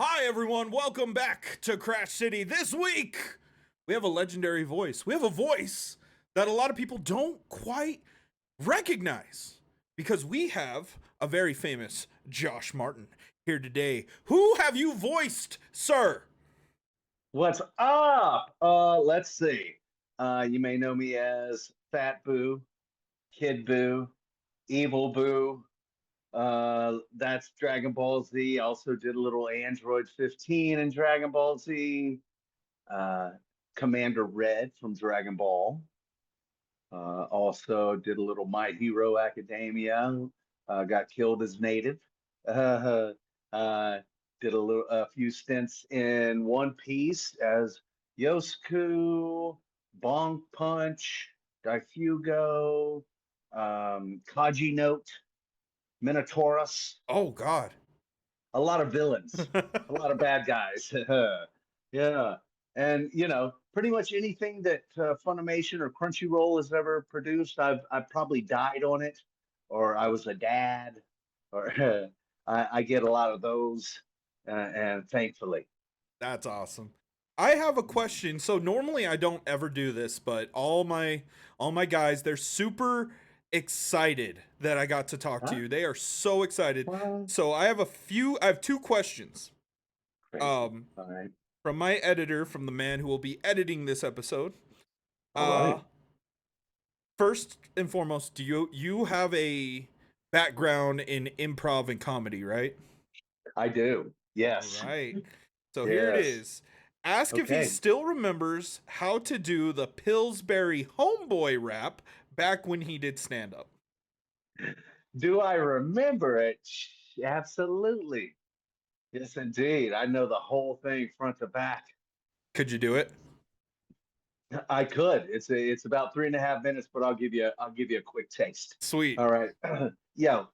Hi, everyone. Welcome back to Crash City. This week, we have a legendary voice. We have a voice that a lot of people don't quite recognize because we have a very famous Josh Martin here today. Who have you voiced, sir? What's up? Let's see. You may know me as Fat Boo, Kid Boo, Evil Boo. That's Dragon Ball Z. Also did a little Android 15 in Dragon Ball Z. Uh, Commander Red from Dragon Ball. Also did a little My Hero Academia. Got killed as native. Uh, uh, did a few stints in One Piece as Yosuke, Bonk Punch, Daifugo, Kaji Note, Minotaurus. Oh, God. A lot of villains, a lot of bad guys. Yeah, and pretty much anything that Funimation or Crunchyroll has ever produced, I've probably died on it, or I was a dad, or I get a lot of those, and thankfully. That's awesome. I have a question. So normally I don't ever do this, but all my guys, they're super excited that I got to talk to Huh? you. They are so excited. What? So I have two questions. Crazy. Um All right. from my editor, from the man who will be editing this episode. All Uh right. First and foremost, do you have a background in improv and comedy, right? I do. All Yes. right. So here it Yes. is. Ask if he Okay. still remembers how to do the Pillsbury Homeboy rap back when he did stand up. Do I remember it? Absolutely. Yes, indeed. I know the whole thing front to back. Could you do it? I could. It's about 3.5 minutes, but I'll give you a quick taste. Sweet. All right. Yo,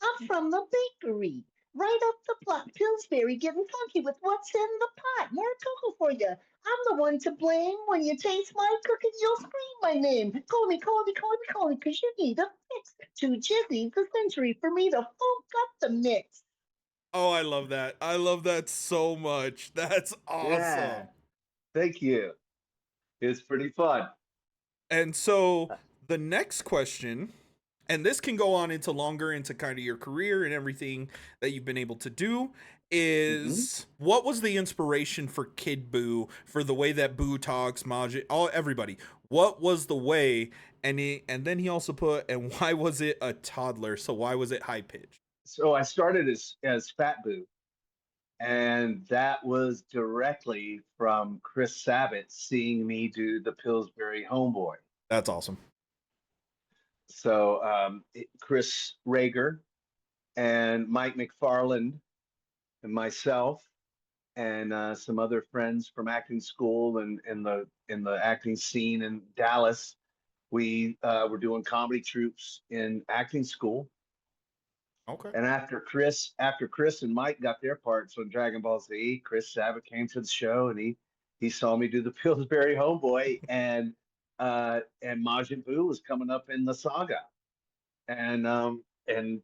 I'm from the bakery. Right up the block, Pillsbury getting funky with what's in the pot. More cocoa for you. I'm the one to blame. When you taste my cookies, you'll scream my name. Call me, cause you need a fix. Two jizzies a century for me to funk up the mix. Oh, I love that. I love that so much. That's Yeah, awesome. thank you. It's pretty fun. And so the next question, and this can go on into longer into kind of your career and everything that you've been able to do, Hmm. is what was the inspiration for Kid Buu, for the way that Boo talks, Majin, all everybody? What was the way? And then he also put, and why was it a toddler? So why was it high pitched? So I started as Fat Boo, and that was directly from Chris Sabat seeing me do the Pillsbury Homeboy. That's awesome. So Chris Rager and Mike McFarland and myself and some other friends from acting school and in the acting scene in Dallas, we were doing comedy troupes in acting school. Okay. And after Chris and Mike got their parts on Dragon Ball Z, Chris Sabat came to the show and he saw me do the Pillsbury Homeboy, and Majin Buu was coming up in the saga. And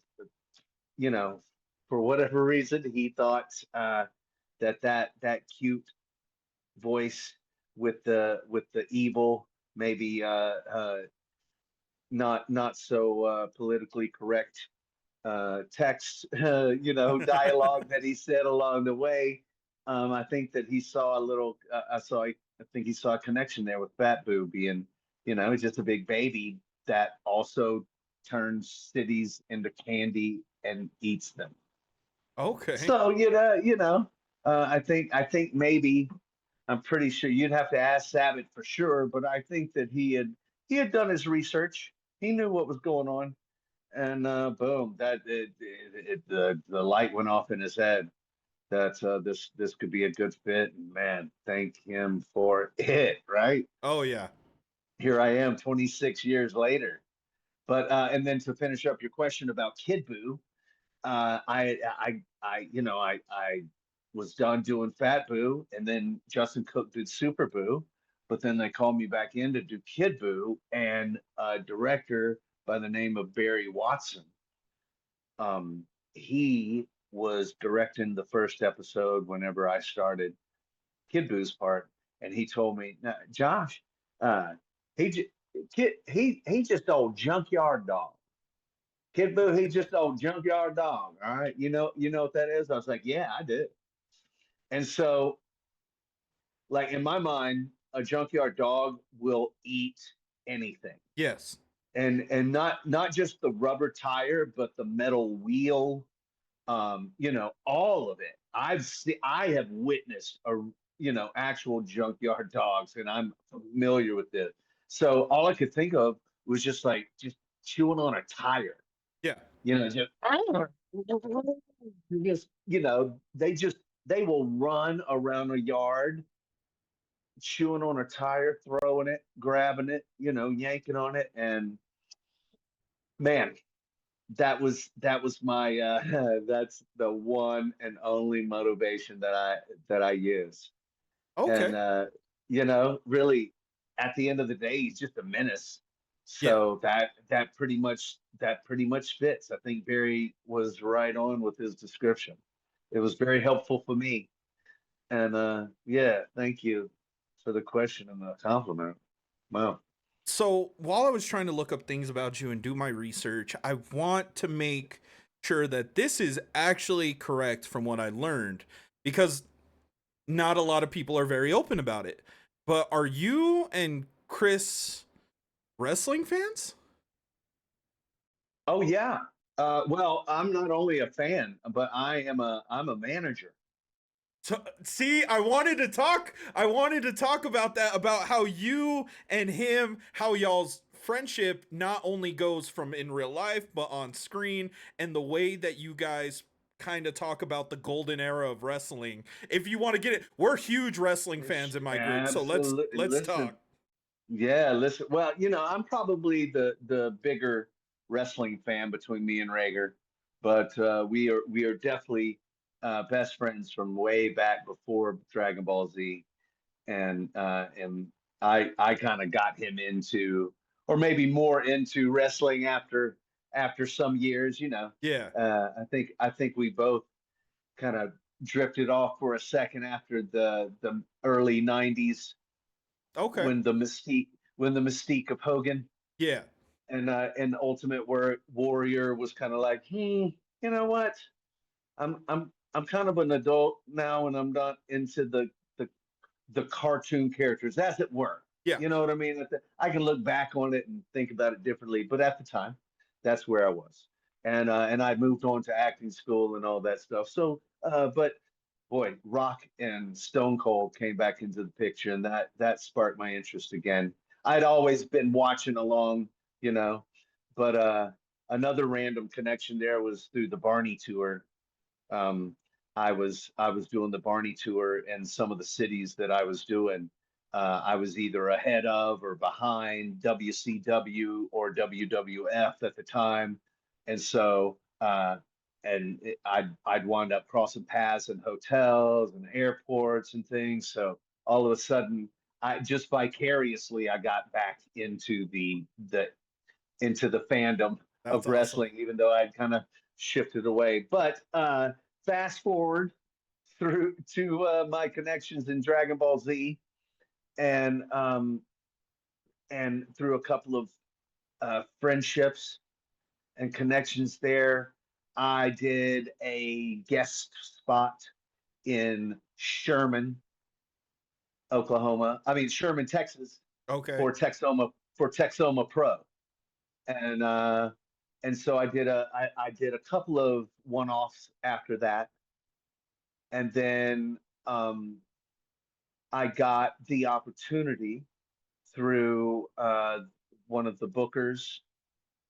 you know, for whatever reason, he thought that cute voice with the evil, maybe not so politically correct text, dialogue that he said along the way. I think that he saw a little. I think he saw a connection there with Fat Boo being, just a big baby that also turns cities into candy and eats them. Okay. So I think maybe I'm pretty sure you'd have to ask Sabat for sure, but I think that he had done his research. He knew what was going on, and boom, that the light went off in his head that this could be a good fit. And man, thank him for it. Right Oh yeah. here I am, 26 years later. But and then to finish up your question about Kid Buu, I was done doing Fat Boo, and then Justin Cook did Super Boo, but then they called me back in to do Kid Boo, and a director by the name of Barry Watson. He was directing the first episode whenever I started Kid Buu's part, and he told me, "Now, Josh, uh, he j- he just old junkyard dog. Kid Buu, he just old junkyard dog. All right, you know what that is." I was like, "Yeah, I did." And so, like in my mind, a junkyard dog will eat anything, Yes. and not just the rubber tire, but the metal wheel, all of it. I have witnessed actual junkyard dogs, and I'm familiar with this. So all I could think of was just chewing on a tire, Yeah. just they will run around a yard chewing on a tire, throwing it, grabbing it, yanking on it, and man, that was my that's the one and only motivation that I use. And Okay. really at the end of the day, he's just a menace. Yeah. So that pretty much fits. I think Barry was right on with his description. It was very helpful for me. And yeah, thank you for the question and the compliment. Wow. So while I was trying to look up things about you and do my research, I want to make sure that this is actually correct from what I learned because not a lot of people are very open about it. But are you and Chris wrestling fans? Oh yeah. Well, I'm not only a fan, but I'm a manager. So, see, I wanted to talk about that, about how you and him, how y'all's friendship not only goes from in real life but on screen, and the way that you guys kind of talk about the golden era of wrestling. If you want to get it, we're huge wrestling fans in my group, so Absolutely. let's talk. Listen, yeah, listen. Well, I'm probably the bigger wrestling fan between me and Rager, but we are definitely best friends from way back before Dragon Ball Z, and I kind of got him into, or maybe more into wrestling after some years. Yeah. I think we both kind of drifted off for a second after the early '90s Okay. when the mystique of Hogan Yeah. and Ultimate Warrior was kind of like, you know what? I'm kind of an adult now, and I'm not into the the cartoon characters, as it were. Yeah. You know what I mean? I can look back on it and think about it differently, but at the time, that's where I was, and I moved on to acting school and all that stuff. So, but boy, Rock and Stone Cold came back into the picture, and that sparked my interest again. I'd always been watching along, you know, but another random connection there was through the Barney tour. um, I was doing the Barney tour, and some of the cities that I was doing, I was either ahead of or behind WCW or WWF at the time, and so I'd wind up crossing paths in hotels and airports and things. So all of a sudden, I just vicariously I got back into the fandom That's of awesome. wrestling, even though I'd kind of shifted away. But fast forward through to my connections in Dragon Ball Z, and through a couple of friendships and connections there, I did a guest spot in Sherman, Oklahoma. I mean Sherman, Texas, Okay. for Texoma Pro, and so I did a couple of one-offs after that, and then um, I got the opportunity through one of the bookers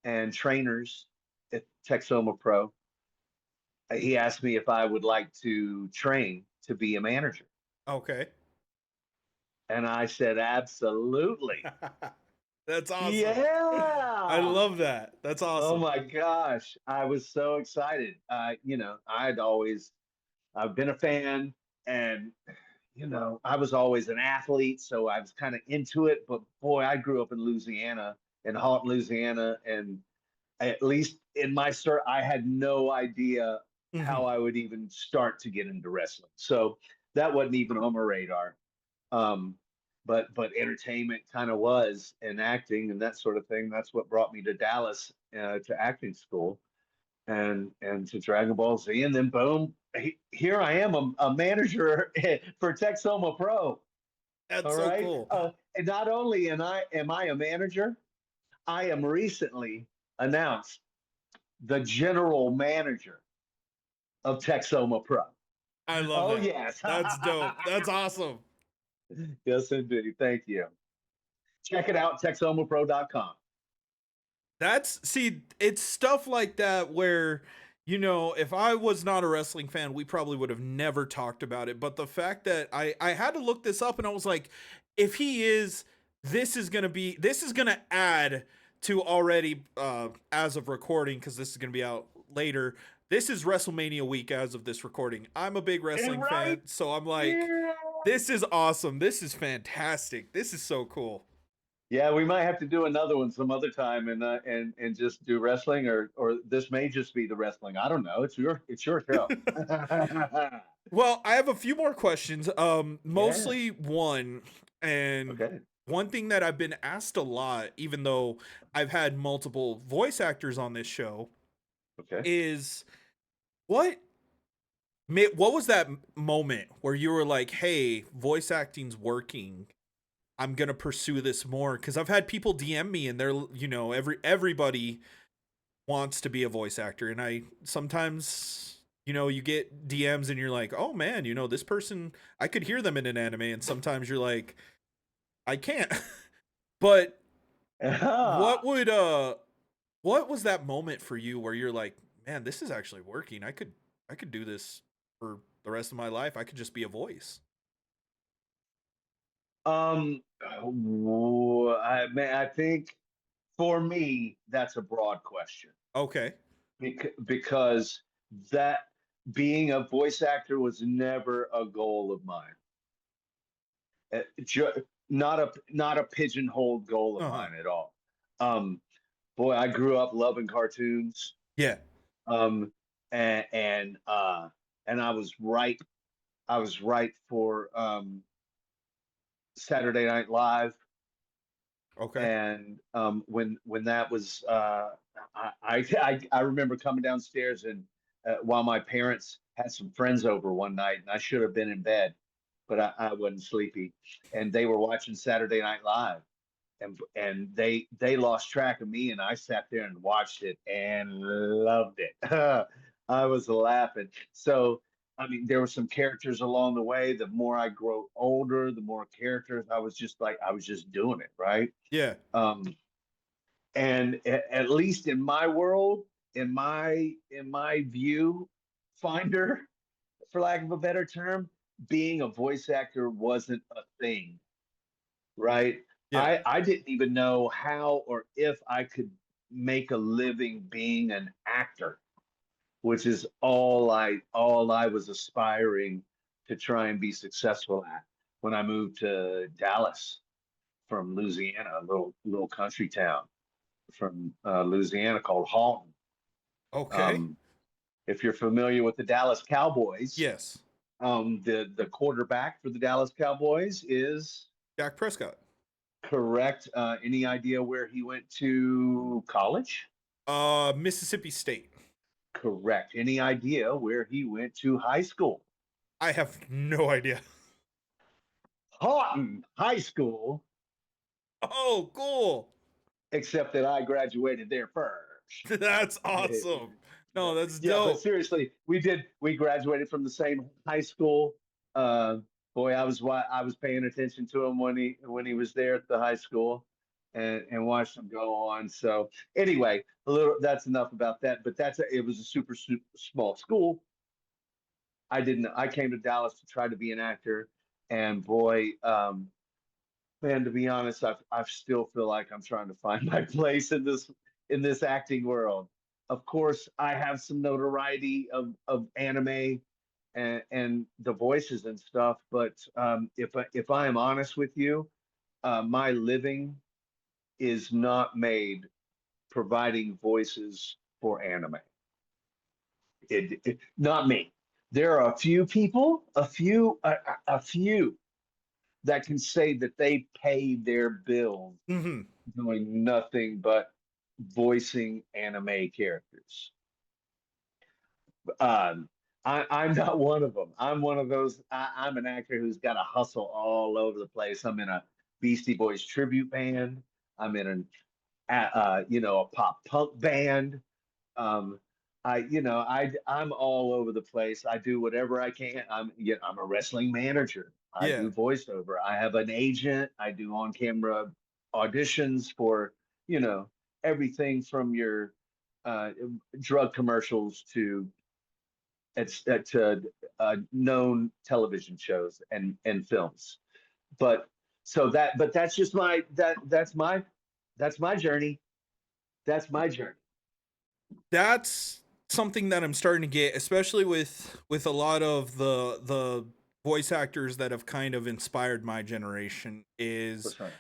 and trainers at Texoma Pro. He asked me if I would like to train to be a manager, Okay. and I said absolutely. That's awesome. I Yeah. love that. That's Oh awesome. my gosh, I was so excited. I've been a fan, and I was always an athlete, so I was kind of into it. But boy, I grew up in Louisiana, in Haughton, Louisiana, and at least in my start, I had no idea Hmm. how I would even start to get into wrestling. So that wasn't even on my radar. Um, but entertainment kind of was, and acting and that sort of thing. That's what brought me to Dallas to acting school and to Dragon Ball Z, and then boom, here I am, a manager for Texoma Pro. That's All so right, cool. and not only am I a manager, I am recently announced the general manager of Texoma Pro. I love Oh that. yes, That's dope. That's awesome. yes indeed. Thank you. Check it out, TexomaPro.com. That's see, it's stuff like that where, if I was not a wrestling fan, we probably would have never talked about it. But the fact that I had to look this up and I was like, if he is, this is gonna add to already as of recording, because this is gonna be out later. This is WrestleMania week as of this recording. I'm a big wrestling Right? fan, so I'm like, Yeah. this is awesome. This is fantastic. This is so cool. Yeah, we might have to do another one some other time and just do wrestling, or this may just be the wrestling. I don't know. It's your show. Well, I have a few more questions. Yeah. Mostly one, and Okay. one thing that I've been asked a lot, even though I've had multiple voice actors on this show, Okay. is what what was that moment where you were like, "Hey, voice acting's working. I'm gonna pursue this more." Because I've had people DM me, and they're, everybody wants to be a voice actor, and I sometimes, you get DMs and you're like, oh man, this person, I could hear them in an anime, and sometimes you're like, I can't. But what Ah, would what was that moment for you where you're like, man, this is actually working, I could do this for the rest of my life, I could just be a voice. um, I think for me that's a broad question Okay. because that being a voice actor was never a goal of mine. Not a pigeonholed goal of Uh-huh. mine at all. Um, boy, I grew up loving cartoons, Yeah. um, and and uh, and I was right. I was right for Saturday Night Live, Okay. and when that was, I remember coming downstairs and while my parents had some friends over one night, and I should have been in bed, but I wasn't sleepy, and they were watching Saturday Night Live, and they lost track of me, and I sat there and watched it and loved it. I was laughing. So I mean, there were some characters along the way. The more I grow older, the more characters. I was just doing it, right? Yeah. Um, and at least in my world, in my view finder, for lack of a better term, being a voice actor wasn't a thing, right? Yeah. I didn't even know how or if I could make a living being an actor, which is all I was aspiring to try and be successful at when I moved to Dallas from Louisiana, a little country town from Louisiana called Haughton. Okay. Um, if you're familiar with the Dallas Cowboys, Yes. the quarterback for the Dallas Cowboys is Dak Prescott. correct. Any idea where he went to college? Mississippi State. Correct. Any idea where he went to high school? I have no idea. Haughton High School, Oh, cool. except that I graduated there first. That's awesome. No, that's Yeah, but dope. seriously, we graduated from the same high school. Uh, boy, I was paying attention to him when he was there at the high school, and watched him go on. So anyway, a little that's enough about that. But it was a super small school. I came to Dallas to try to be an actor, and boy, man, to be honest, I still feel like I'm trying to find my place in this acting world. Of course, I have some notoriety of anime and the voices and stuff, but if I am honest with you, my living is not made providing voices for anime. Not me. There are a few people, a few that can say that they pay their bills Hmm. doing nothing but voicing anime characters. Um, I'm not one of them. I'm one of those. I'm an actor who's got to hustle all over the place. I'm in a Beastie Boys tribute band. I'm in a pop punk band. Um, I'm all over the place. I do whatever I can. I'm a wrestling manager. I Yeah. do voiceover. I have an agent. I do on camera auditions for, you know, everything from your uh, drug commercials to known television shows and films. But but that's just that's my journey. That's my journey. That's something that I'm starting to get, especially with a lot of the voice actors that have kind of inspired my generation. Is What's right?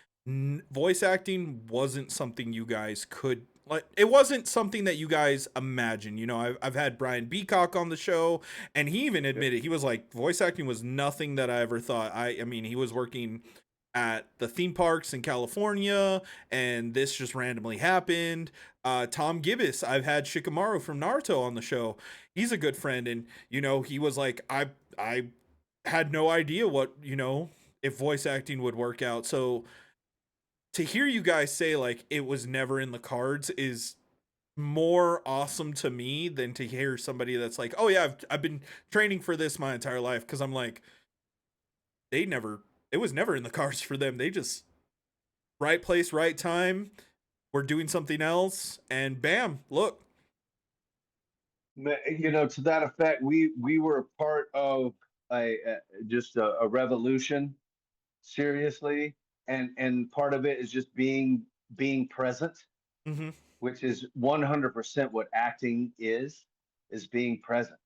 voice acting wasn't something you guys could like. It wasn't something that you guys imagine. You know, I've had Brian Beacock on the show, and he even Yep. admitted, he was like, voice acting was nothing that I ever thought. I mean, he was working at the theme parks in California, and this just randomly happened. Tom Gibbs, I've had Shikamaru from Naruto on the show. He's a good friend, and you know, he was like, I had no idea what, you know, if voice acting would work out. So to hear you guys say like it was never in the cards is more awesome to me than to hear somebody that's like, oh yeah, I've been training for this my entire life. Because I'm like, they never, it was never in the cards for them. They just right place, right time. We're doing something else, and bam, look. To that effect, we were part of a just a revolution, seriously, and part of it is just being present, Mm-hmm. which is 100% what acting is being present.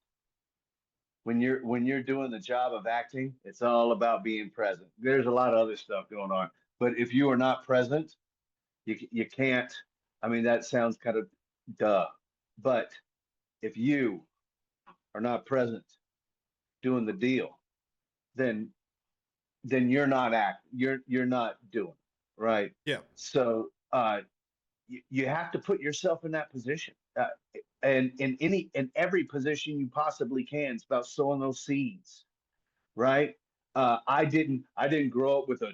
When you're doing the job of acting, it's all about being present. There's a lot of other stuff going on, but if you are not present, you can't. I mean, that sounds kind of duh, but if you are not present doing the deal, then you're not you're not doing right. Yeah. So you have to put yourself in that position, and in every position you possibly can. It's about sowing those seeds, right? I didn't grow up with a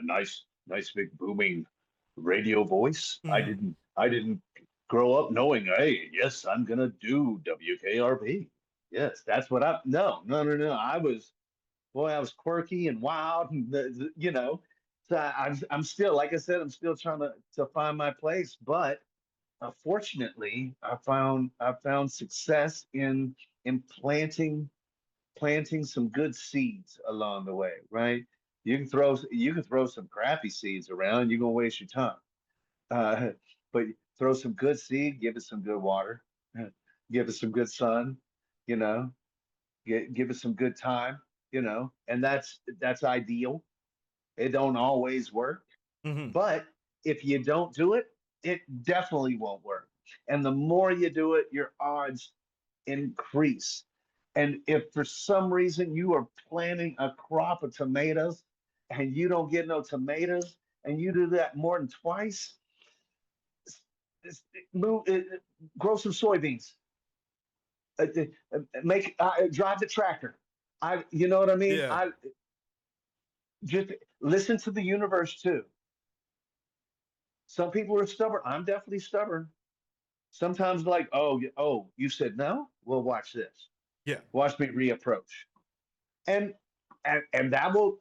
nice big booming radio voice. I Mm-hmm. didn't I didn't grow up knowing, hey, yes, I'm gonna do WKRP. Yes, that's what I no. I was quirky and wild, and So I'm still, like I said, I'm still trying to find my place. But fortunately, I found success in planting some good seeds along the way, right? You can throw some crappy seeds around. You're gonna waste your time. Uh, but throw some good seed, give it some good water, give it some good sun, you know, give it some good time, and that's ideal. It don't always work, Mm-hmm. but if you don't do it, it definitely won't work. And the more you do it, your odds increase. And if for some reason you are planting a crop of tomatoes and you don't get no tomatoes, and you do that more than twice, move, grow some soybeans, make drive the tractor. You know what I mean? Yeah. I just listen to the universe too. Some people are stubborn. I'm definitely stubborn. Sometimes, like, oh, you said no. Well, watch this. Yeah. Watch me reapproach, and and that will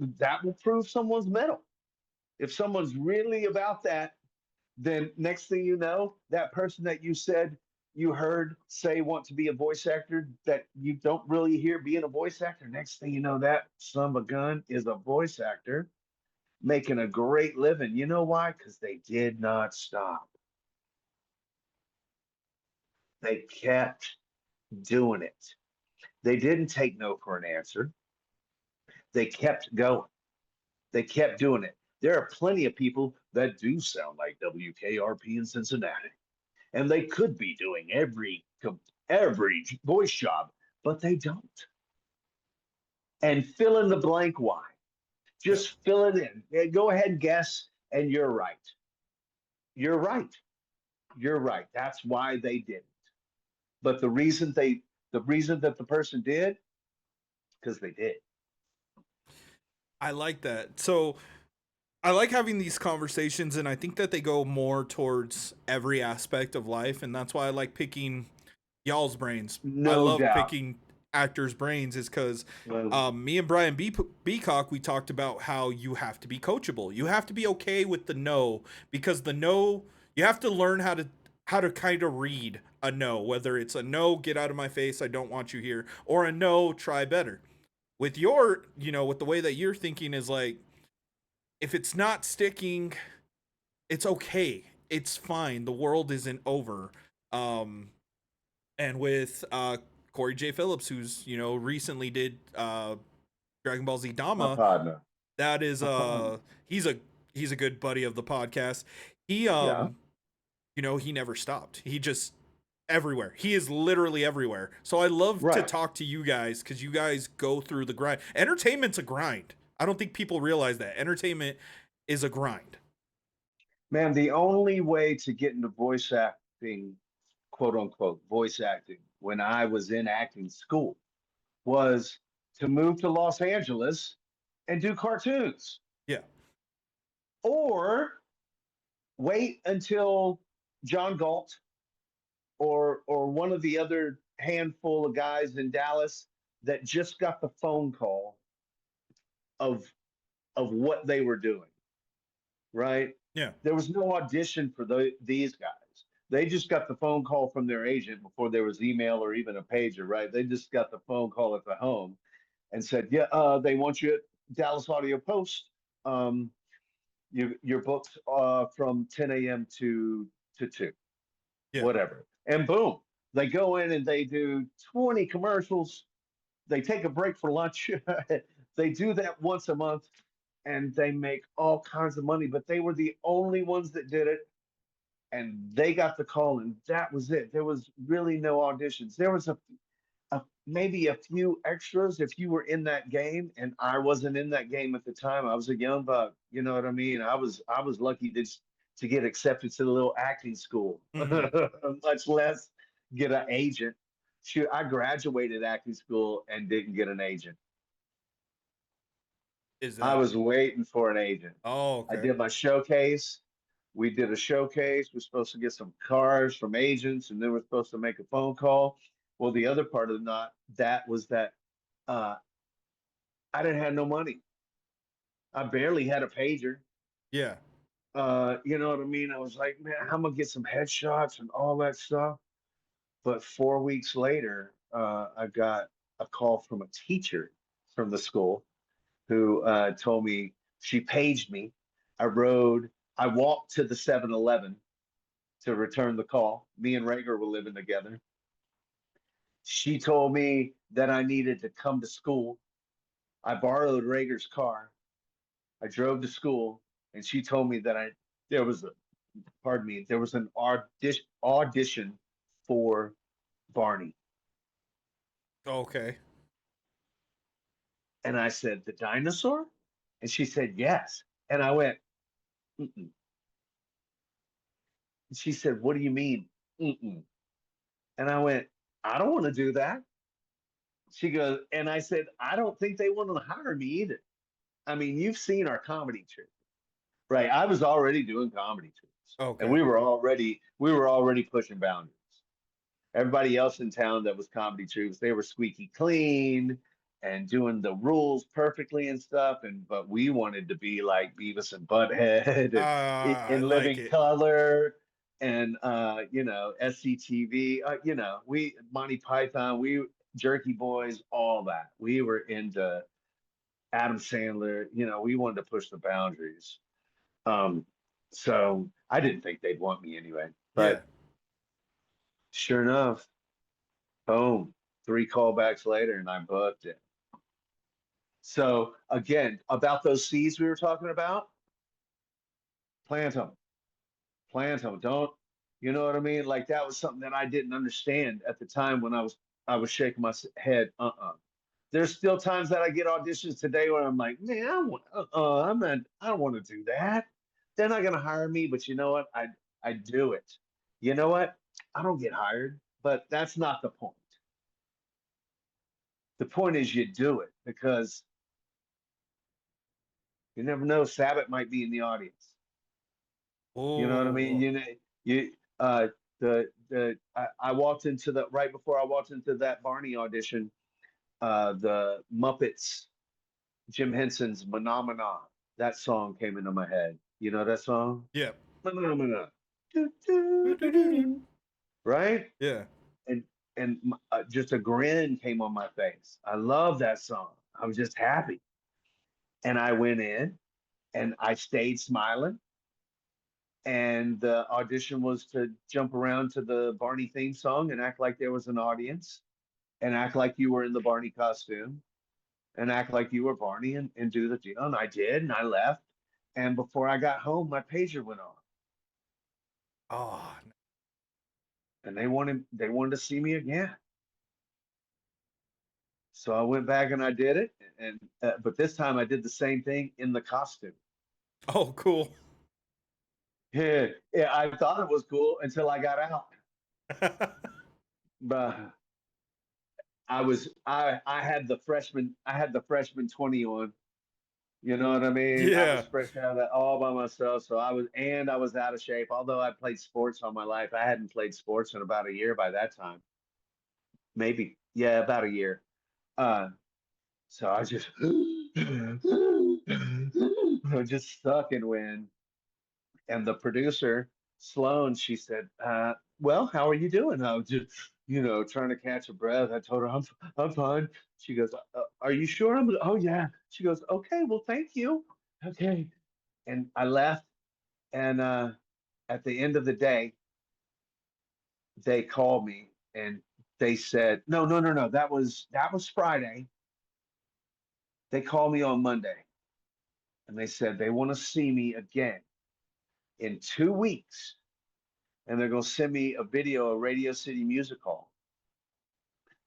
prove someone's mettle. If someone's really about that, then next thing you know, that person that you said you heard say want to be a voice actor that you don't really hear being a voice actor. Next thing you know, that son of a gun is a voice actor making a great living. You know why? Because they did not stop. They kept doing it. They didn't take no for an answer. They kept going. They kept doing it. There are plenty of people that do sound like WKRP in Cincinnati, and they could be doing every every voice job, but they don't. And fill in the blank why. Yeah. Just fill it in. Go ahead and guess, and you're right. You're right. You're right. That's why they didn't. But the reason that the person did, because they did. I like that. So I like having these conversations, and I think that they go more towards every aspect of life, and that's why I like picking y'all's brains. I No love doubt. picking actors' brains, is because Well, me and Brian Beacock, we talked about how you have to be coachable. You have to be okay with the no, because the no, you have to learn how to kind of read a no, whether it's a no, get out of my face, I don't want you here, or a no, try better. With your, with the way that you're thinking is like, if it's not sticking, it's okay. It's fine. The world isn't over. Um, and with Corey J. Phillips, who's recently did Dragon Ball Z my Dama, partner. that is My partner. he's a good buddy of the podcast. He Yeah. he never stopped. He just everywhere. He is literally everywhere. So I love to Right. talk to you guys because you guys go through the grind. Entertainment's a grind. I don't think people realize that entertainment is a grind. Man, the only way to get into voice acting, quote unquote, voice acting, when I was in acting school was to move to Los Angeles and do cartoons, Yeah. or wait until John Galt or one of the other handful of guys in Dallas that just got the phone call of what they were doing, right? Yeah. There was no audition for these guys. They just got the phone call from their agent before there was email or even a pager, right? They just got the phone call at the home and said, "Yeah, they want you at Dallas Audio Post. Um, you're booked from 10 a.m. to 2, Yeah. whatever." And boom, they go in and they do 20 commercials. They take a break for lunch. They do that once a month, and they make all kinds of money. But they were the only ones that did it, and they got the call, and that was it. There was really no auditions. There was maybe a few extras if you were in that game, and I wasn't in that game at the time. I was a young buck. You know what I mean? I was lucky to get accepted to the little acting school, Mm-hmm. much less get an agent. Shoot, I graduated acting school and didn't get an agent. Is I that? was waiting for an agent. Oh, I okay. did my showcase. We did a showcase. We're supposed to get some cars from agents, and then we're supposed to make a phone call. Well, the other part of the not that was that uh, I didn't have no money. I barely had a pager. Yeah. You know what I mean? I was like, man, I'm gonna get some headshots and all that stuff. But 4 weeks later, I got a call from a teacher from the school who told me she paged me. I rode, I walked to the 7-Eleven to return the call. Me and Rager were living together. She told me that I needed to come to school. I borrowed Rager's car. I drove to school, and she told me that there was a pardon me, there was an audition for Barney. Okay. And I said, the dinosaur? And she said, yes. And I went, mm-mm. And she said, what do you mean? Mm-mm. And I went, I don't want to do that. She goes, and I said, I don't think they want to hire me either. I mean, you've seen our comedy troupe, right? I was already doing comedy troupes, and Okay. we were already pushing boundaries. Everybody else in town that was comedy troupes, they were squeaky clean and doing the rules perfectly and stuff. And but we wanted to be like Beavis and Butthead and I in like living it. color and SCTV. We Monty Python, we Jerky Boys, all that. We were into Adam Sandler. We wanted to push the boundaries. Um, so I didn't think they'd want me anyway, Yeah. but sure enough, boom, 3 callbacks later, and I booked it. So again, about those seeds we were talking about, plant them, plant them. Don't, You know what I mean? Like that was something that I didn't understand at the time when I was shaking my head. There's still times that I get auditions today where I'm like, man, I'm not. I don't want to do that. They're not gonna hire me, but you know what? I do it. You know what? I don't get hired, but that's not the point. The point is you do it because you never know. Sabat might be in the audience. You know what I mean? Oh, You I walked into the right before I walked into that Barney audition. The Muppets, Jim Henson's "Phenomena." That song came into my head. You know that song? yeah. Phenomena. Do, do, do, do. Right? Yeah. And just a grin came on my face. I love that song. I was just happy, and I went in and I stayed smiling. And the audition was to jump around to the Barney theme song and act like there was an audience and act like you were in the Barney costume and act like you were Barney and do the deal. And I did, and I left. And before I got home, my pager went off, Oh, and they wanted to see me again. So I went back and I did it, and but this time I did the same thing in the costume. oh, cool. Yeah, yeah, I thought it was cool until I got out. But I had the freshman 20 on. You know what I mean? I was Yeah. fresh out of that all by myself. So I was out of shape. Although I played sports all my life, I hadn't played sports in about a year by that time. Maybe, yeah, about a year. Uh, so I just, I just stuck and win. And the producer, Sloan, she said, well, how are you doing? I was just, trying to catch a breath. I told her, I'm fine. She goes, are you sure? Oh, yeah. She goes, okay, well, thank you. Okay. And I left. And at the end of the day, they called me and they said, no, no, no, no. That was Friday. They called me on Monday and they said they want to see me again in 2 weeks. And they're going to send me a video of Radio City Music Hall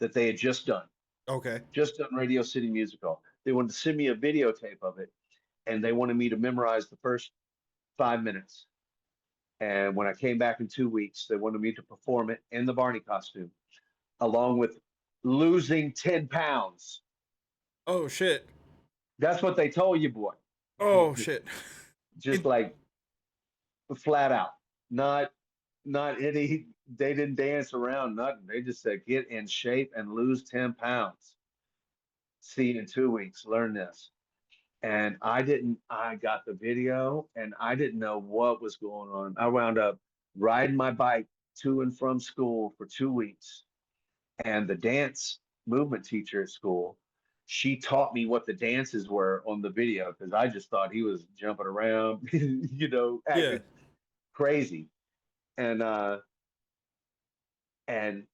that they had Okay. just done Radio City Music Hall. They wanted to send me a videotape of it, and they wanted me to memorize the first 5 minutes. And when I came back in 2 weeks, they wanted me to perform it in the Barney costume, along with losing 10 pounds. Oh shit. That's what they told you, boy. Oh shit. Just It, like flat out. Not not any they didn't dance around nothing. They just said get in shape and lose 10 pounds. See you in 2 weeks. Learn this. And I got the video and I didn't know what was going on. I wound up riding my bike to and from school for 2 weeks. And the dance movement teacher at school, she taught me what the dances were on the video because I just thought he was jumping around, yeah. acting crazy. And and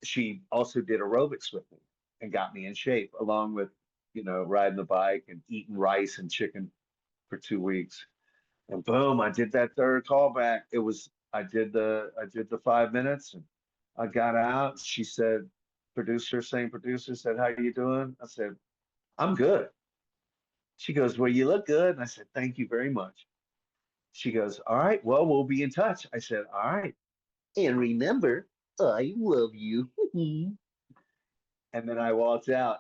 she also did aerobics with me and got me in shape along with, riding the bike and eating rice and chicken for 2 weeks. And boom, I did that third callback. I did the 5 minutes and I got out. She said, same producer said, how you doing? I said, I'm good. She goes, well, you look good. And I said, thank you very much. She goes, all right, well, we'll be in touch. I said, all right. And remember, I love you. And then I walked out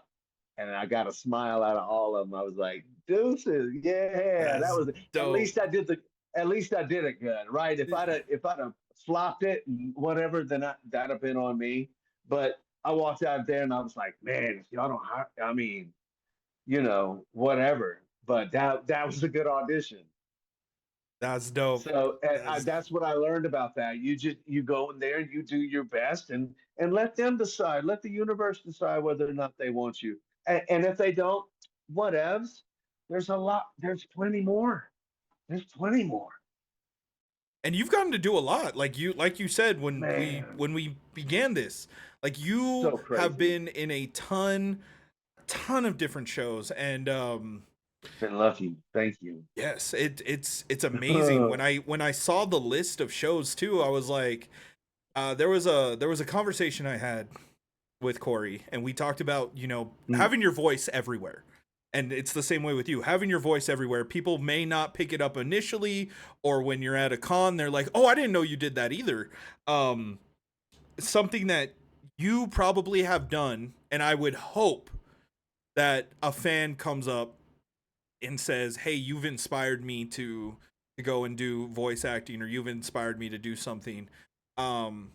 and I got a smile out of all of them. I was like, deuces, yeah, that That's was dope. at least I did it good, right? If I'd have flopped it and whatever, then that'd have been on me. But I walked out there and I was like, man, if y'all don't hire, I mean, whatever. But that was a good audition. That's dope. So That's that's what I learned about that. You go in there and you do your best and let them decide. Let the universe decide whether or not they want you. And if they don't, whatevs. There's a lot. There's plenty more. There's plenty more. and you've gotten to do a lot. Like you said Man, when we began this. Like you so have crazy. been in a ton of different shows and Been lucky. Thank you. Yes, it's amazing. When I saw the list of shows too, I was like, there was a conversation I had with Corey, and we talked about, Mm, having your voice everywhere. And it's the same way with you. Having your voice everywhere, people may not pick it up initially, or when you're at a con, they're like, "Oh, I didn't know you did that either." Um, Something that you probably have done, and I would hope that a fan comes up and says, "Hey, you've inspired me to go and do voice acting, or you've inspired me to do something." Um,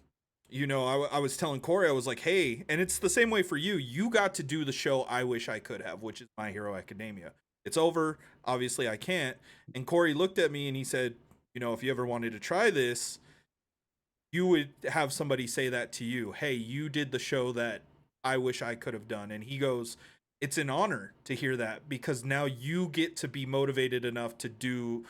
I was telling Corey, I was like, "Hey," and it's the same way for you. You got to do the show I wish I could have, which is My Hero Academia. It's over. Obviously, I can't. And Corey looked at me and he said, "If you ever wanted to try this, you would have somebody say that to you. Hey, you did the show that I wish I could have done." And he goes, "It's an honor to hear that, because now you get to be motivated enough to do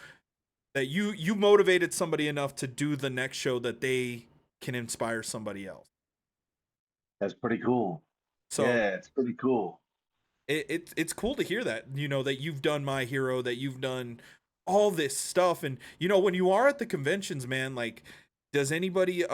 that. You motivated somebody enough to do the next show that they can inspire somebody else." that's pretty cool. So Yeah, it's pretty cool. it's cool to hear that, that you've done My Hero, that you've done all this stuff. And when you are at the conventions, man, like, does anybody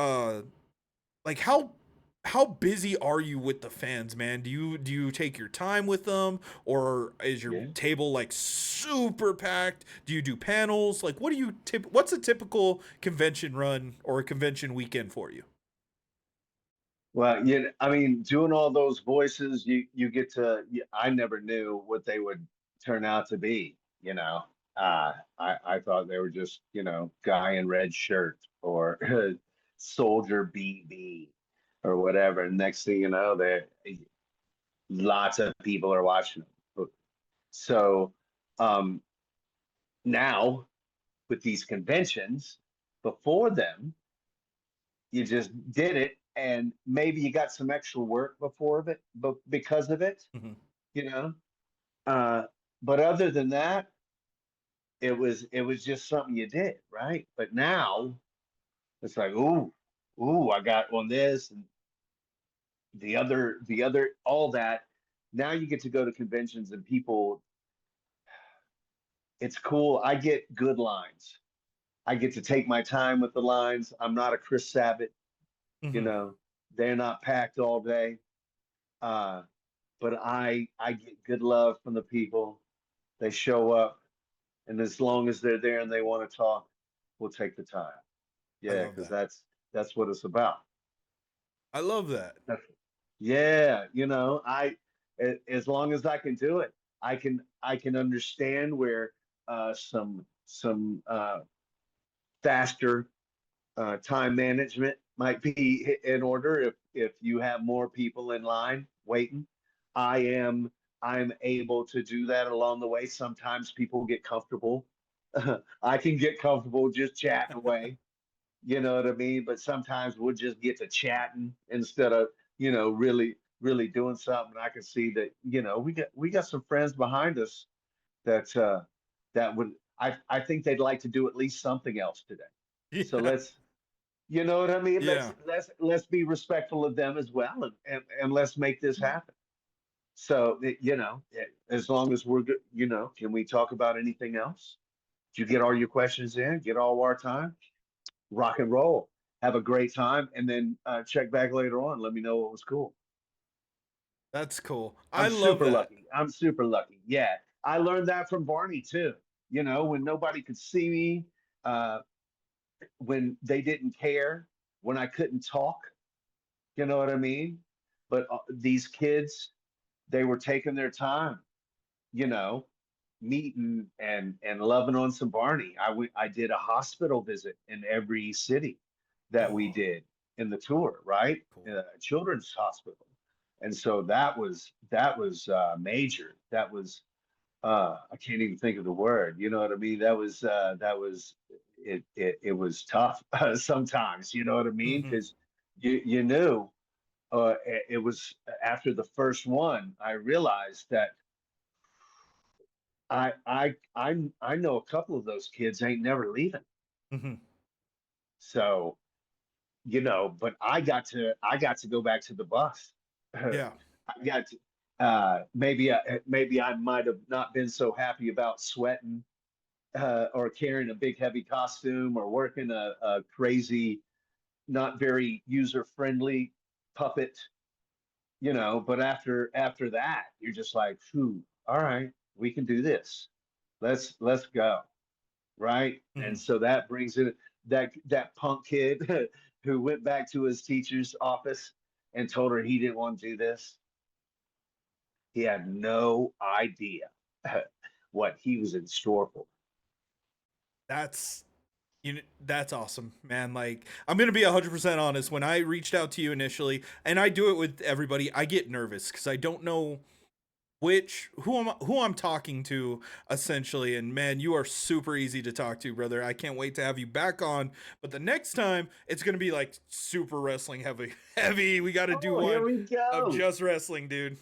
like, how busy are you with the fans, man? Do you take your time with them, or is your Yeah. table like super packed? Do you do panels? Like, what's a typical convention run or a convention weekend for you? Well, yeah, I mean, doing all those voices, you get to. I never knew what they would turn out to be. I thought they were just guy in red shirt or soldier BB or whatever. And next thing you know, there lots of people are watching them. So um, now with these conventions, before them, you just did it, and maybe you got some extra work before of it, but because of it, Mhm. you know. Uh, but other than that, it was just something you did, right? But now it's like, ooh, I got on this and the other, all that. Now you get to go to conventions and people, it's cool. I get good lines. I get to take my time with the lines. I'm not a Chris Sabat, you Mhm. know. They're not packed all day. Uh, but I get good love from the people. They show up, and as long as they're there and they want to talk, we'll take the time. I Yeah, love because that. that's what it's about. I love that. Yeah, as long as I can do it, I can understand where some faster time management might be in order if you have more people in line waiting. I am I'm able to do that along the way. Sometimes people get comfortable. I can get comfortable just chatting away. You know what I mean? But sometimes we'll just get to chatting instead of really doing something. I can see that we got some friends behind us that that would I think they'd like to do at least something else today. So Yeah. let's you know what I mean? Let's Yeah. let's be respectful of them as well, and let's make this happen. So as long as we're good, can we talk about anything else? Did you get all your questions in? Get all our time? Rock and roll. Have a great time, and then check back later on. Let me know what was cool. That's cool. I I'm love super that. lucky. I'm super lucky. Yeah, I learned that from Barney too. When nobody could see me, uh, when they didn't care, when I couldn't talk. You know what I mean? But these kids, they were taking their time, you know, meeting and loving on some Barney. I did a hospital visit in every city that we Oh, did in the tour, right? cool. Children's hospital, and so that was major. That was I can't even think of the word. You know what I mean? That was it was tough sometimes. You know what I mean? Mhm. Because you knew it was after the first one, I realized that I know a couple of those kids ain't never leaving. Mhm. So, but I got to go back to the bus. Yeah. I got to Maybe I might have not been so happy about sweating or carrying a big heavy costume or working a crazy, not very user friendly puppet, but after that, you're just like, phew, all right, we can do this. Let's go. Right. And Mhm. so that brings in that punk kid who went back to his teacher's office and told her he didn't want to do this. He had no idea what he was in store for. That's that's awesome, man. Like, I'm gonna be 100% honest. When I reached out to you initially, and I do it with everybody, I get nervous because I don't know who I'm talking to essentially. And man, you are super easy to talk to, brother. I can't wait to have you back on. But the next time, it's gonna be like super wrestling heavy. Heavy. We got to do Oh, here one we of go. just wrestling, dude.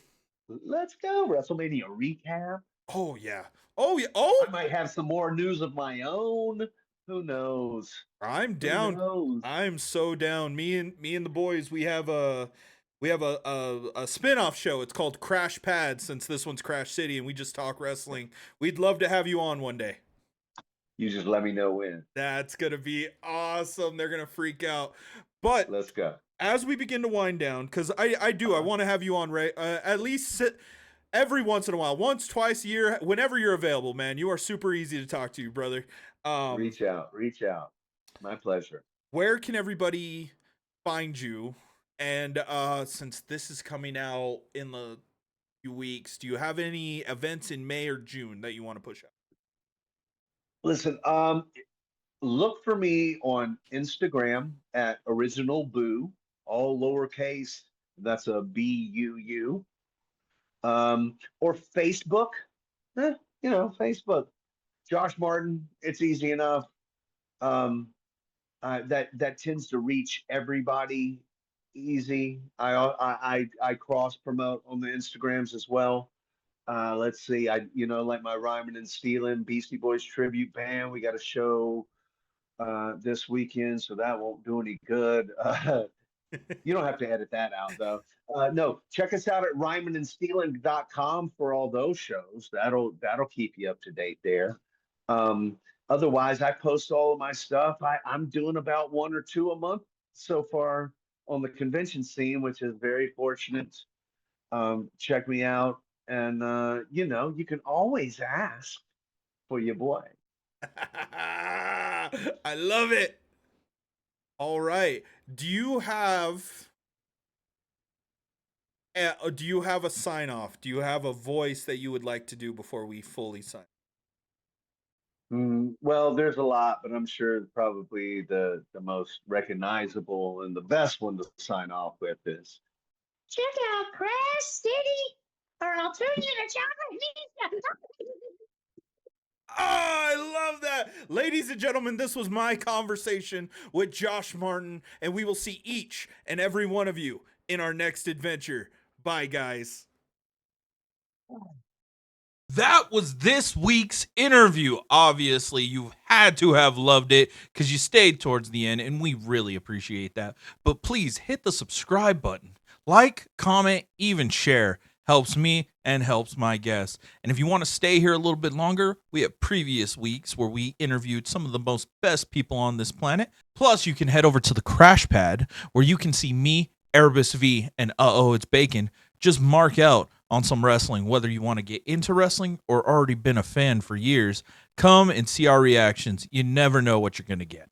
Let's go. WrestleMania recap. Oh yeah. Oh yeah. Oh, I might have some more news of my own. Who knows? I'm Who down. knows? I'm so down. Me and the boys, we have a spin-off show. It's called Crash Pad, since this one's Crash City, and we just talk wrestling. We'd love to have you on one day. You just let me know when. That's gonna be awesome. They're gonna freak out. But Let's go. as we begin to wind down, because I want to have you on, right? At least every once in a while, once, twice a year, whenever you're available, man. You are super easy to talk to, brother. Reach out. Reach out. My pleasure. Where can everybody find you? And since this is coming out in the few weeks, do you have any events in May or June that you want to push out? Listen, look for me on Instagram at Original Boo, all lowercase. That's a BUU. Or Facebook. Facebook. Josh Martin. It's easy enough. Um, that tends to reach everybody easy. I cross promote on the Instagrams as well. Let's see, like my Rhymin and Stealin Beastie Boys tribute band. We got a show this weekend, so that won't do any good. You don't have to edit that out though. No, check us out at rymanandstealing.com for all those shows. That'll keep you up to date there. Um, Otherwise, I post all of my stuff. I'm doing about one or two a month so far on the convention scene, which is very fortunate. Check me out, and you can always ask for your boy. I love it. All right. Do you have a sign off? Do you have a voice that you would like to do before we fully sign? Well, there's a lot, but I'm sure probably the most recognizable and the best one to sign off with is Check out Crash City, or I'll turn you to chocolate. Oh, I love that. Ladies and gentlemen, this was my conversation with Josh Martin, and we will see each and every one of you in our next adventure. Bye, guys. That was this week's interview. Obviously, you had to have loved it because you stayed towards the end, and we really appreciate that. But please hit the subscribe button. Like, comment, even share. Helps me and helps my guests. And if you want to stay here a little bit longer, we have previous weeks where we interviewed some of the most best people on this planet. Plus, you can head over to the Crash Pad where you can see me, Erebus V, and It's Bacon just mark out on some wrestling. Whether you want to get into wrestling or already been a fan for years, come and see our reactions. You never know what you're going to get.